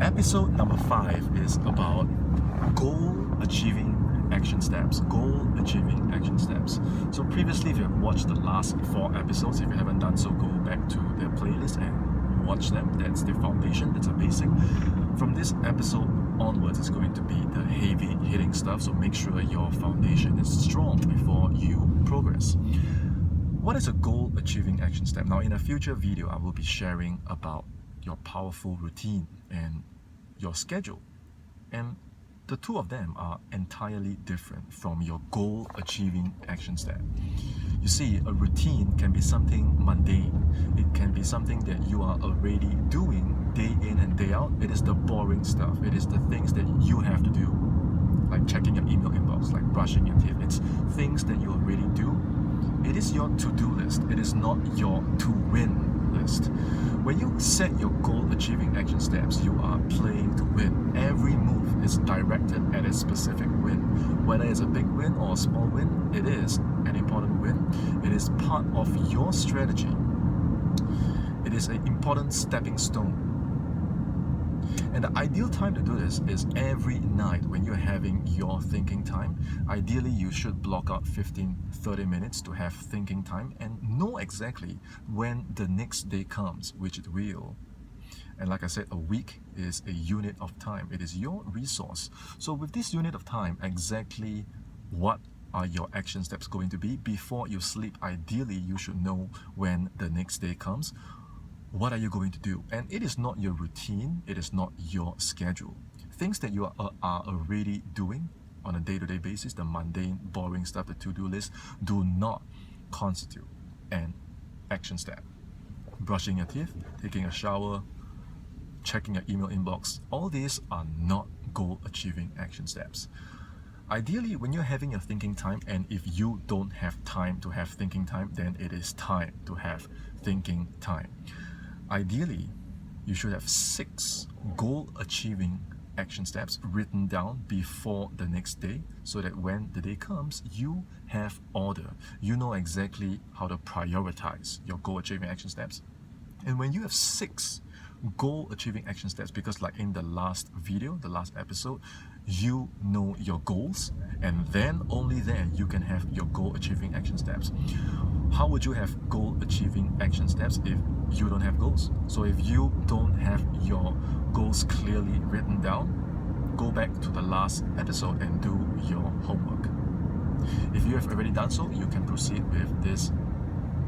Episode number 5 is about goal achieving action steps. Goal achieving action steps. So previously, if you have watched the last 4 episodes, if you haven't done so, go back to the playlist and watch them. That's the foundation, that's a basic. From this episode onwards, it's going to be the heavy hitting stuff. So make sure your foundation is strong before you progress. What is a goal achieving action step? Now, in a future video, I will be sharing about your powerful routine and your schedule, and the two of them are entirely different from your goal achieving action step. You see, a routine can be something mundane. It can be something that you are already doing day in and day out. It is the boring stuff. It is the things that you have to do, like checking your email inbox, like brushing your teeth. It's things that you already do. It is your to-do list. It is not your to-win list. When you set your goal-achieving action steps, you are playing to win. Every move is directed at a specific win. Whether it's a big win or a small win, it is an important win. It is part of your strategy. It is an important stepping stone. And the ideal time to do this is every night when you're having your thinking time. Ideally, you should block out 15-30 minutes to have thinking time and know exactly when the next day comes, which it will. And like I said, a week is a unit of time. It is your resource. So with this unit of time, exactly what are your action steps going to be? Before you sleep, ideally, you should know when the next day comes. What are you going to do? And it is not your routine, it is not your schedule. Things that you are already doing on a day-to-day basis, the mundane, boring stuff, the to-do list, do not constitute an action step. Brushing your teeth, taking a shower, checking your email inbox, all these are not goal-achieving action steps. Ideally, when you're having your thinking time, and if you don't have time to have thinking time, then it is time to have thinking time. Ideally, you should have 6 goal-achieving action steps written down before the next day, so that when the day comes, you have order. You know exactly how to prioritize your goal-achieving action steps. And when you have 6 goal-achieving action steps, because like in the last video, the last episode, you know your goals, and then only then you can have your goal-achieving action steps. How would you have goal-achieving action steps if you don't have goals? So if you don't have your goals clearly written down, go back to the last episode and do your homework. If you have already done so, you can proceed with this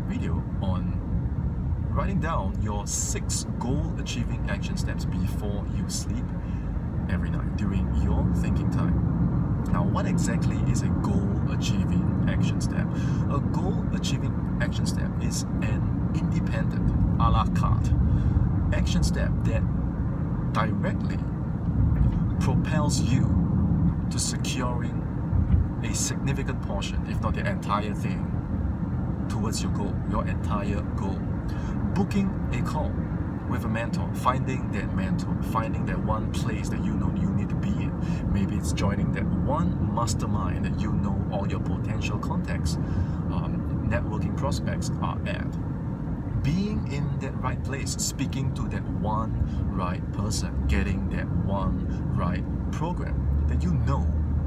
video on writing down your 6 goal-achieving action steps before you sleep every night during your thinking time. Now, what exactly is a goal-achieving action step? A goal-achieving action step is an independent, a la carte action step that directly propels you to securing a significant portion, if not the entire thing, towards your goal, your entire goal. Booking a call with a mentor, finding that mentor, finding that one place that you know you need to be in. Maybe it's joining that one mastermind that you know all your potential contacts, networking prospects are at. Being in that right place, speaking to that one right person, getting that one right program that you know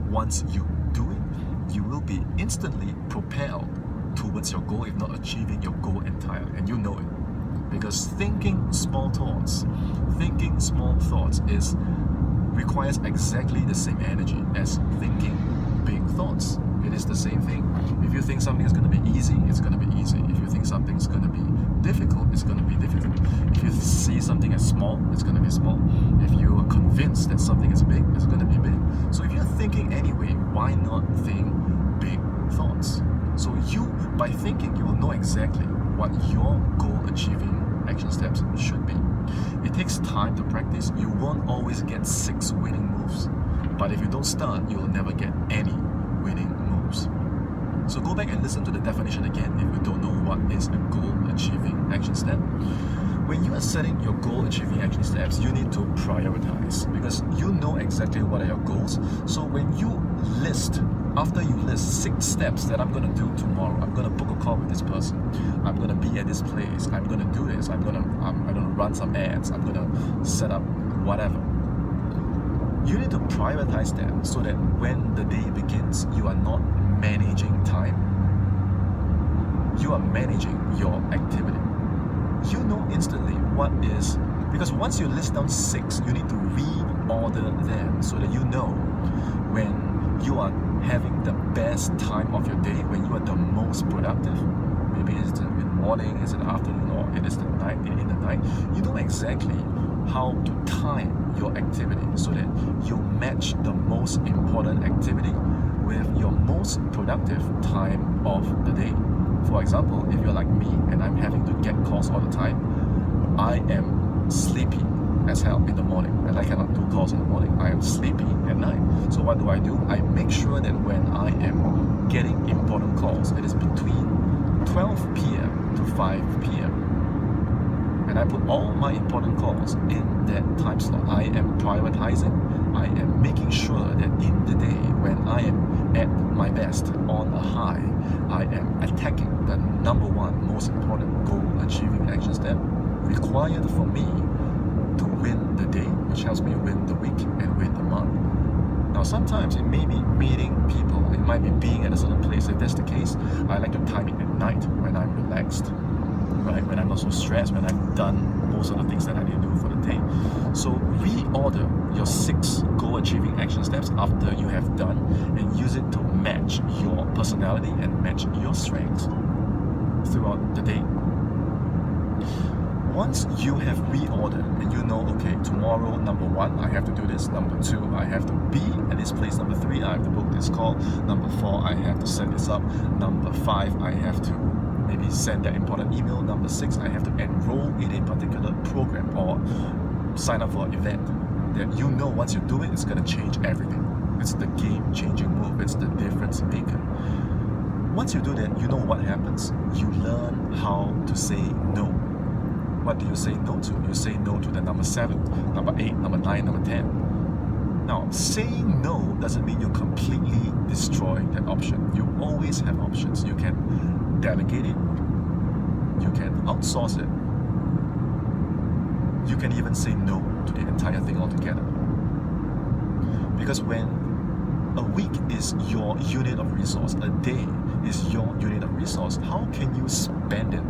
once you do it, you will be instantly propelled towards your goal, if not achieving your goal entirely, and you know it. Because thinking small thoughts requires exactly the same energy as thinking big thoughts. It is the same thing. If you think something is going to be easy, it's going to be easy. If you think something is going to be difficult, it's going to be difficult. If you see something as small, it's going to be small. If you are convinced that something is big, it's going to be big. So if you're thinking anyway, why not think big thoughts? So by thinking, you will know exactly what your goal-achieving action steps should be. It takes time to practice. You won't always get 6 winning moves, but if you don't start, you will never get any winning moves. So go back and listen to the definition again if you don't know what is a goal-achieving action step. When you are setting your goal-achieving action steps, you need to prioritize, because you know exactly what are your goals. So when you after you list 6 steps that I'm going to do tomorrow, I'm going to book a call with this person, I'm going to be at this place, I'm going to do this, I'm going to run some ads, I'm going to set up whatever. You need to prioritize them so that when the day begins, you are not managing time. You are managing your activity. You know instantly what is, because once you list down 6, you need to reorder them so that you know when you are having the best time of your day, when you are the most productive. Maybe it's in the morning, it's in the afternoon, or it is the night, in the night. You know exactly how to time your activity so that you match the most important activity with your most productive time of the day. For example, if you're like me and I'm having to get calls all the time, I am sleepy as hell in the morning, and I cannot do calls in the morning. I am sleepy at night. So what do? I make sure that when I am getting important calls, it is between 12 p.m. to 5 p.m. and I put all my important calls in that time slot. I am prioritizing. I am making sure that in the day when I am at my best, on a high, I am attacking the number one most important goal achieving action step required for me to win the day, which helps me win the week and win the month. Now sometimes it may be meeting people, it might be being at a certain place. If that's the case, I like to time it at night when I'm relaxed, right? When I'm not so stressed, when I've done most of the things that I need to do for the day. So reorder your 6 goal achieving action steps after you have done and use it to match your personality and match your strengths throughout the day. Once you have reordered and you know, okay, tomorrow, number 1, I have to do this. Number 2, I have to be at this place. Number 3, I have to book this call. Number 4, I have to set this up. Number 5, I have to maybe send that important email. Number 6, I have to enroll in a particular program or sign up for an event. That you know once you do it, it's going to change everything. It's the game-changing move. It's the difference maker. Once you do that, you know what happens. You learn how to say no. What do you say no to? You say no to the number 7, number 8, number 9, number 10. Now, saying no doesn't mean you completely destroy that option. You always have options. You can delegate it. You can outsource it. You can even say no to the entire thing altogether. Because when a week is your unit of resource, a day is your unit of resource, how can you spend it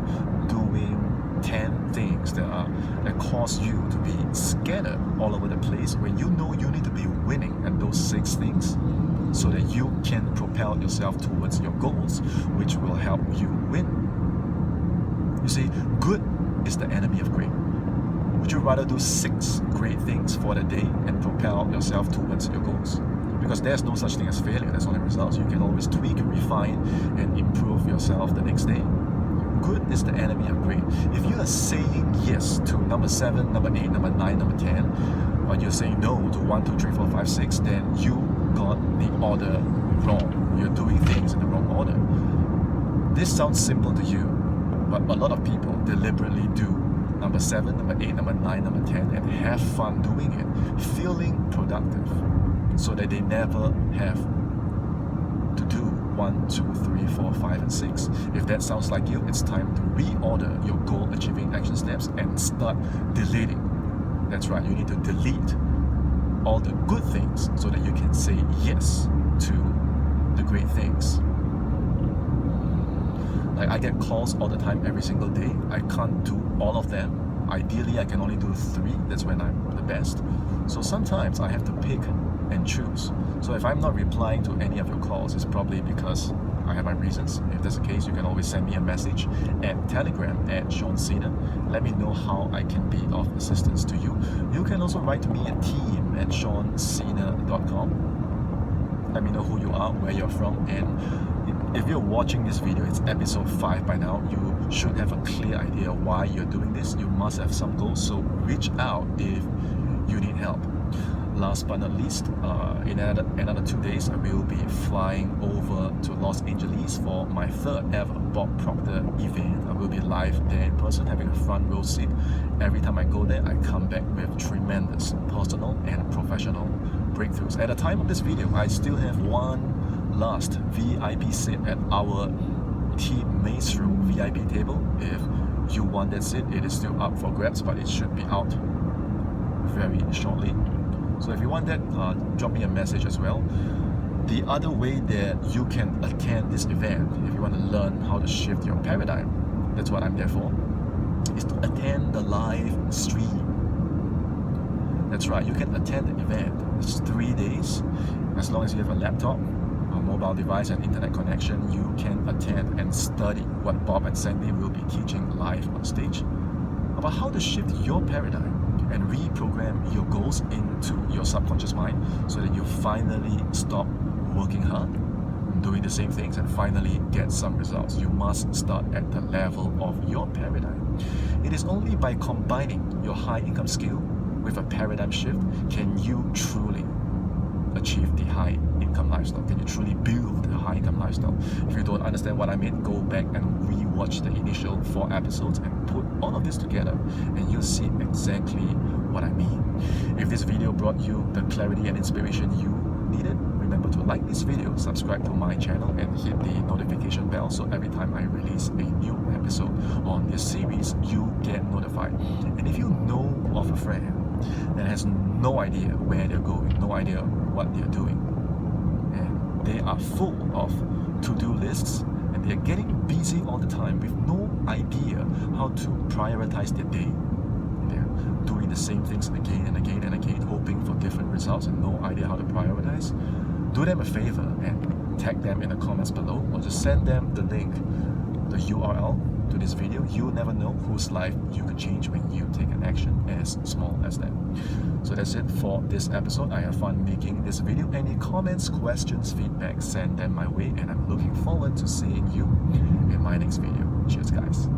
doing 10 things that cause you to be scattered all over the place when you know you need to be winning at those 6 things so that you can propel yourself towards your goals, which will help you win? You see, good is the enemy of great. Would you rather do 6 great things for the day and propel yourself towards your goals? Because there's no such thing as failure, there's only results. You can always tweak, refine, and improve yourself the next day. Good is the enemy of great. If you are saying yes to number 7, number 8, number 9, number 10, but you're saying no to 1, 2, 3, 4, 5, 6, then you got the order wrong. You're doing things in the wrong order. This sounds simple to you, but a lot of people deliberately do number 7, number 8, number 9, number 10 and have fun doing it, feeling productive, so that they never have to do 1, 2, 3, 4, 5, and 6. If that sounds like you, it's time to reorder your goal achieving action steps and start deleting. That's right, you need to delete all the good things so that you can say yes to the great things. Like, I get calls all the time, every single day. I can't do all of them. Ideally, I can only do 3. That's when I'm the best. So sometimes I have to pick and choose. So if I'm not replying to any of your calls, it's probably because I have my reasons. If that's the case, you can always send me a message at Telegram at Sean Sena. Let me know how I can be of assistance to you. You can also write to me at team@seansena.com. Let me know who you are, where you're from, and if you're watching this video, it's episode 5 by now. You should have a clear idea why you're doing this. You must have some goals, so reach out if you need help. Last but not least, in another 2 days, I will be flying over to Los Angeles for my 3rd ever Bob Proctor event. I will be live there in person, having a front row seat. Every time I go there, I come back with tremendous personal and professional breakthroughs. At the time of this video, I still have one last VIP seat at our Team Maestro VIP table. If you want that seat, it is still up for grabs, but it should be out very shortly. So if you want that, drop me a message as well. The other way that you can attend this event, if you want to learn how to shift your paradigm, that's what I'm there for, is to attend the live stream. That's right, you can attend the event. It's 3 days. As long as you have a laptop, a mobile device and internet connection, you can attend and study what Bob and Sandy will be teaching live on stage about how to shift your paradigm and reprogram your goals into your subconscious mind so that you finally stop working hard, doing the same things, and finally get some results. You must start at the level of your paradigm. It is only by combining your high income skill with a paradigm shift can you truly achieve the high income lifestyle. Can you truly build a high income lifestyle? If you don't understand what I mean, go back and re-watch the initial 4 episodes and put all of this together and you'll see exactly what I mean. If this video brought you the clarity and inspiration you needed, remember to like this video, subscribe to my channel, and hit the notification bell so every time I release a new episode on this series, you get notified. And if you know of a friend that has no idea where they're going, no idea what they're doing, and they are full of to-do lists, and they're getting busy all the time with no idea how to prioritize their day. They're doing the same things again and again and again, hoping for different results and no idea how to prioritize. Do them a favor and tag them in the comments below, or just send them the link, the URL to this video. You never know whose life you could change when you take an action as small as that. So that's it for this episode. I have fun making this video. Any comments, questions, feedback, send them my way, and I'm looking forward to seeing you in my next video. Cheers, guys.